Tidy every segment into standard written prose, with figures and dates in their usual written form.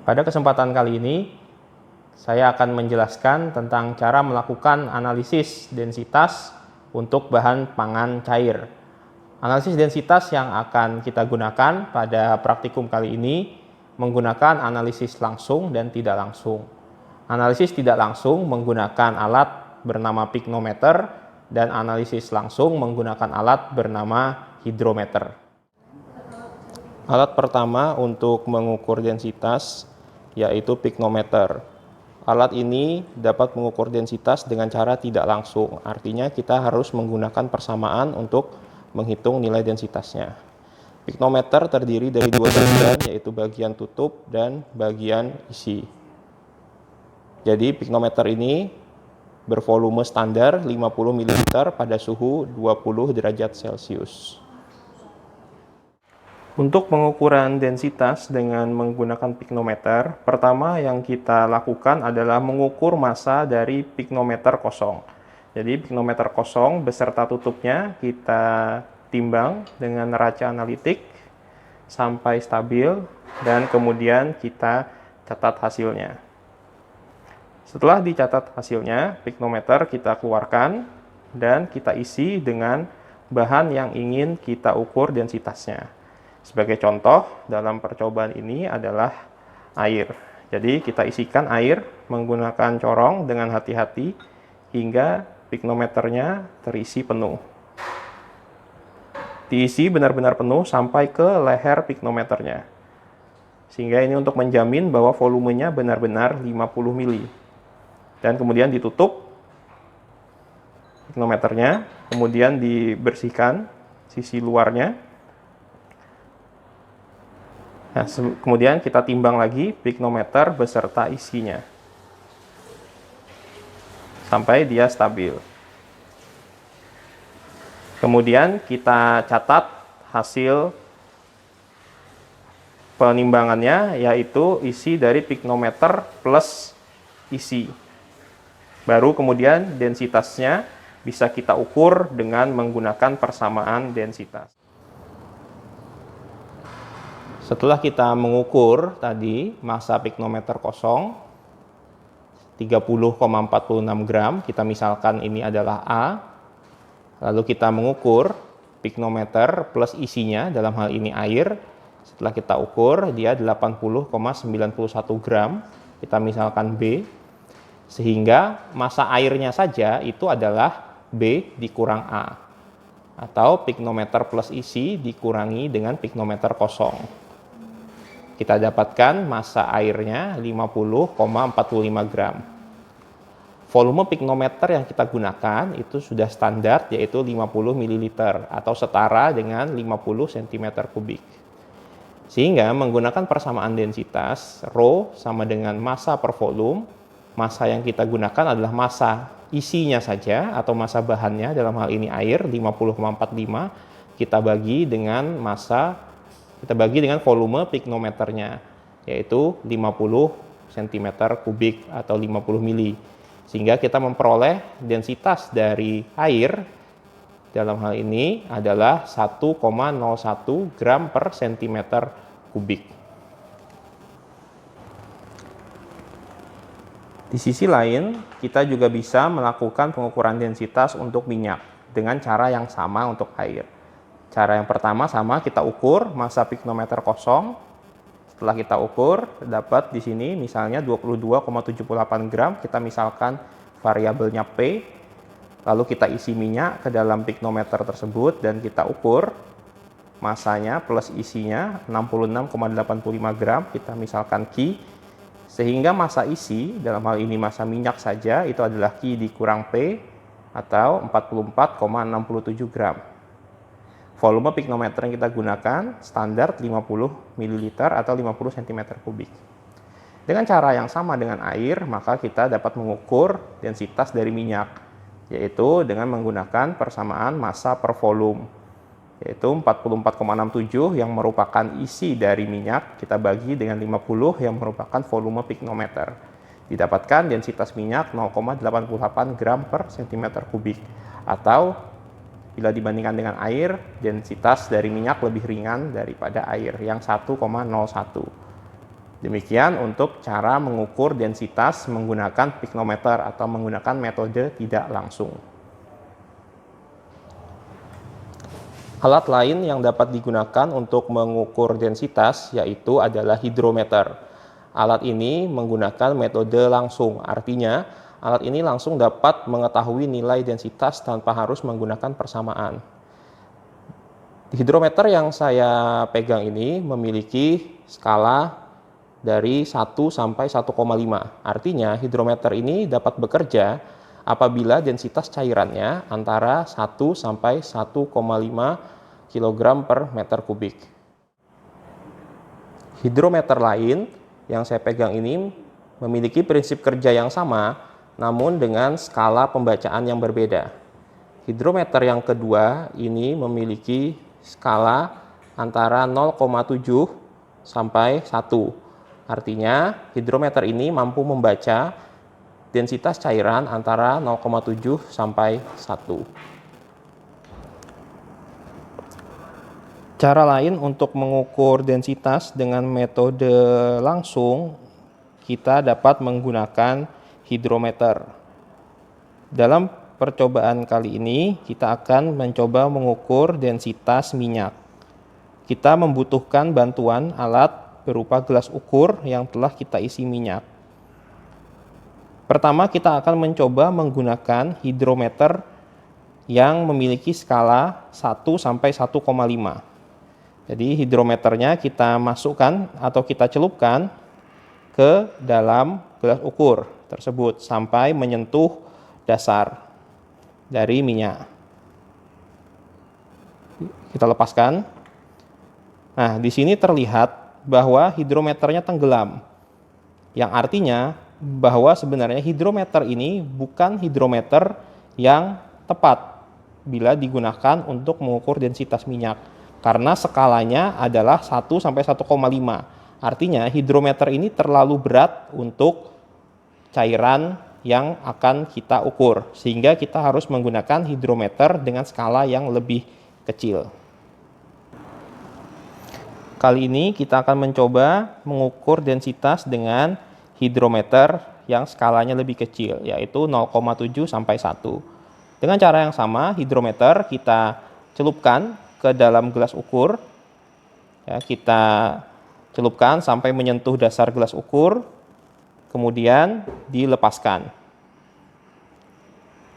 Pada kesempatan kali ini, saya akan menjelaskan tentang cara melakukan analisis densitas untuk bahan pangan cair. Analisis densitas yang akan kita gunakan pada praktikum kali ini menggunakan analisis langsung dan tidak langsung. Analisis tidak langsung menggunakan alat bernama piknometer dan analisis langsung menggunakan alat bernama hidrometer. Alat pertama untuk mengukur densitas yaitu piknometer. Alat ini dapat mengukur densitas dengan cara tidak langsung, artinya kita harus menggunakan persamaan untuk menghitung nilai densitasnya. Piknometer terdiri dari dua bagian, yaitu bagian tutup dan bagian isi. Jadi piknometer ini bervolume standar 50 ml pada suhu 20 derajat Celcius. Untuk pengukuran densitas dengan menggunakan piknometer, pertama yang kita lakukan adalah mengukur massa dari piknometer kosong. Jadi piknometer kosong beserta tutupnya kita timbang dengan neraca analitik sampai stabil dan kemudian kita catat hasilnya. Setelah dicatat hasilnya, piknometer kita keluarkan dan kita isi dengan bahan yang ingin kita ukur densitasnya. Sebagai contoh, dalam percobaan ini adalah air. Jadi kita isikan air menggunakan corong dengan hati-hati hingga piknometernya terisi penuh. Diisi benar-benar penuh sampai ke leher piknometernya. Sehingga ini untuk menjamin bahwa volumenya benar-benar 50 mili. Dan kemudian ditutup piknometernya, kemudian dibersihkan sisi luarnya. Nah, kemudian kita timbang lagi piknometer beserta isinya sampai dia stabil. Kemudian kita catat hasil penimbangannya, yaitu isi dari piknometer plus isi. Baru kemudian densitasnya bisa kita ukur dengan menggunakan persamaan densitas. Setelah kita mengukur tadi massa piknometer kosong 30,46 gram, kita misalkan ini adalah A, lalu kita mengukur piknometer plus isinya, dalam hal ini air. Setelah kita ukur dia 80,91 gram, kita misalkan B, sehingga massa airnya saja itu adalah B dikurang A, atau piknometer plus isi dikurangi dengan piknometer kosong. Kita dapatkan massa airnya 50,45 gram. Volume piknometer yang kita gunakan itu sudah standar, yaitu 50 ml atau setara dengan 50 cm3. Sehingga menggunakan persamaan densitas, Rho sama dengan massa per volume. Massa yang kita gunakan adalah massa isinya saja atau massa bahannya, dalam hal ini air 50,45, kita bagi dengan volume piknometernya, yaitu 50 cm3 atau 50 mili. Sehingga kita memperoleh densitas dari air dalam hal ini adalah 1,01 gram per cm3. Di sisi lain, kita juga bisa melakukan pengukuran densitas untuk minyak dengan cara yang sama untuk air. Cara yang pertama sama, kita ukur massa piknometer kosong. Setelah kita ukur, dapat di sini misalnya 22,78 gram, kita misalkan variabelnya P. Lalu kita isi minyak ke dalam piknometer tersebut dan kita ukur massanya plus isinya 66,85 gram, kita misalkan Q. Sehingga massa isi, dalam hal ini massa minyak saja, itu adalah Q dikurang P atau 44,67 gram. Volume piknometer yang kita gunakan standar 50 ml atau 50 cm3. Dengan cara yang sama dengan air, maka kita dapat mengukur densitas dari minyak, yaitu dengan menggunakan persamaan massa per volume, yaitu 44,67 yang merupakan isi dari minyak, kita bagi dengan 50 yang merupakan volume piknometer. Didapatkan densitas minyak 0,88 gram per cm3, atau bila dibandingkan dengan air, densitas dari minyak lebih ringan daripada air yang 1,01. Demikian untuk cara mengukur densitas menggunakan piknometer atau menggunakan metode tidak langsung. Alat lain yang dapat digunakan untuk mengukur densitas yaitu adalah hidrometer. Alat ini menggunakan metode langsung, artinya alat ini langsung dapat mengetahui nilai densitas tanpa harus menggunakan persamaan. Hidrometer yang saya pegang ini memiliki skala dari 1 sampai 1,5. Artinya hidrometer ini dapat bekerja apabila densitas cairannya antara 1 sampai 1,5 kg per meter kubik. Hidrometer lain yang saya pegang ini memiliki prinsip kerja yang sama, namun dengan skala pembacaan yang berbeda. Hidrometer yang kedua ini memiliki skala antara 0,7 sampai 1. Artinya, hidrometer ini mampu membaca densitas cairan antara 0,7 sampai 1. Cara lain untuk mengukur densitas dengan metode langsung, kita dapat menggunakan hidrometer. Dalam percobaan kali ini, kita akan mencoba mengukur densitas minyak. Kita membutuhkan bantuan alat berupa gelas ukur yang telah kita isi minyak. Pertama, kita akan mencoba menggunakan hidrometer yang memiliki skala 1 sampai 1,5. Jadi hidrometernya kita masukkan atau kita celupkan ke dalam gelas ukur tersebut sampai menyentuh dasar dari minyak. Kita lepaskan. Nah, di sini terlihat bahwa hidrometernya tenggelam, yang artinya bahwa sebenarnya hidrometer ini bukan hidrometer yang tepat bila digunakan untuk mengukur densitas minyak, karena skalanya adalah 1 sampai 1,5. Artinya hidrometer ini terlalu berat untuk cairan yang akan kita ukur, sehingga kita harus menggunakan hidrometer dengan skala yang lebih kecil. Kali ini kita akan mencoba mengukur densitas dengan hidrometer yang skalanya lebih kecil, yaitu 0,7 sampai 1. Dengan cara yang sama, hidrometer kita celupkan ke dalam gelas ukur. Ya, kita celupkan sampai menyentuh dasar gelas ukur, kemudian dilepaskan.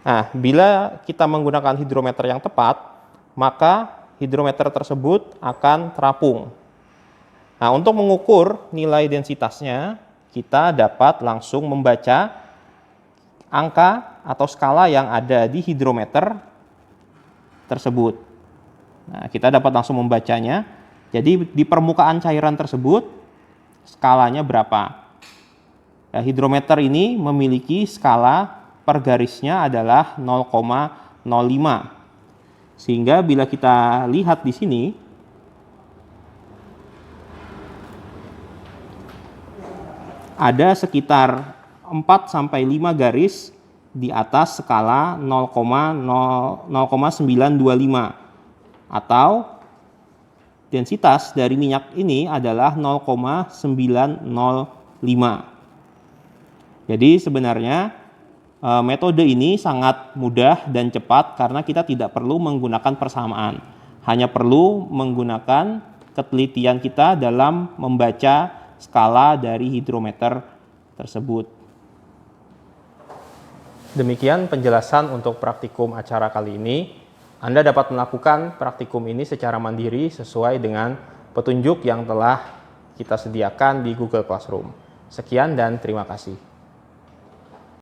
Nah, bila kita menggunakan hidrometer yang tepat, maka hidrometer tersebut akan terapung. Nah, untuk mengukur nilai densitasnya, kita dapat langsung membaca angka atau skala yang ada di hidrometer tersebut. Nah, kita dapat langsung membacanya. Jadi di permukaan cairan tersebut skalanya berapa? Nah, hidrometer ini memiliki skala per garisnya adalah 0,05. Sehingga bila kita lihat di sini, ada sekitar 4 sampai 5 garis di atas skala 0,925 atau densitas dari minyak ini adalah 0,905. Jadi sebenarnya metode ini sangat mudah dan cepat karena kita tidak perlu menggunakan persamaan. Hanya perlu menggunakan ketelitian kita dalam membaca skala dari hidrometer tersebut. Demikian penjelasan untuk praktikum acara kali ini. Anda dapat melakukan praktikum ini secara mandiri sesuai dengan petunjuk yang telah kita sediakan di Google Classroom. Sekian dan terima kasih.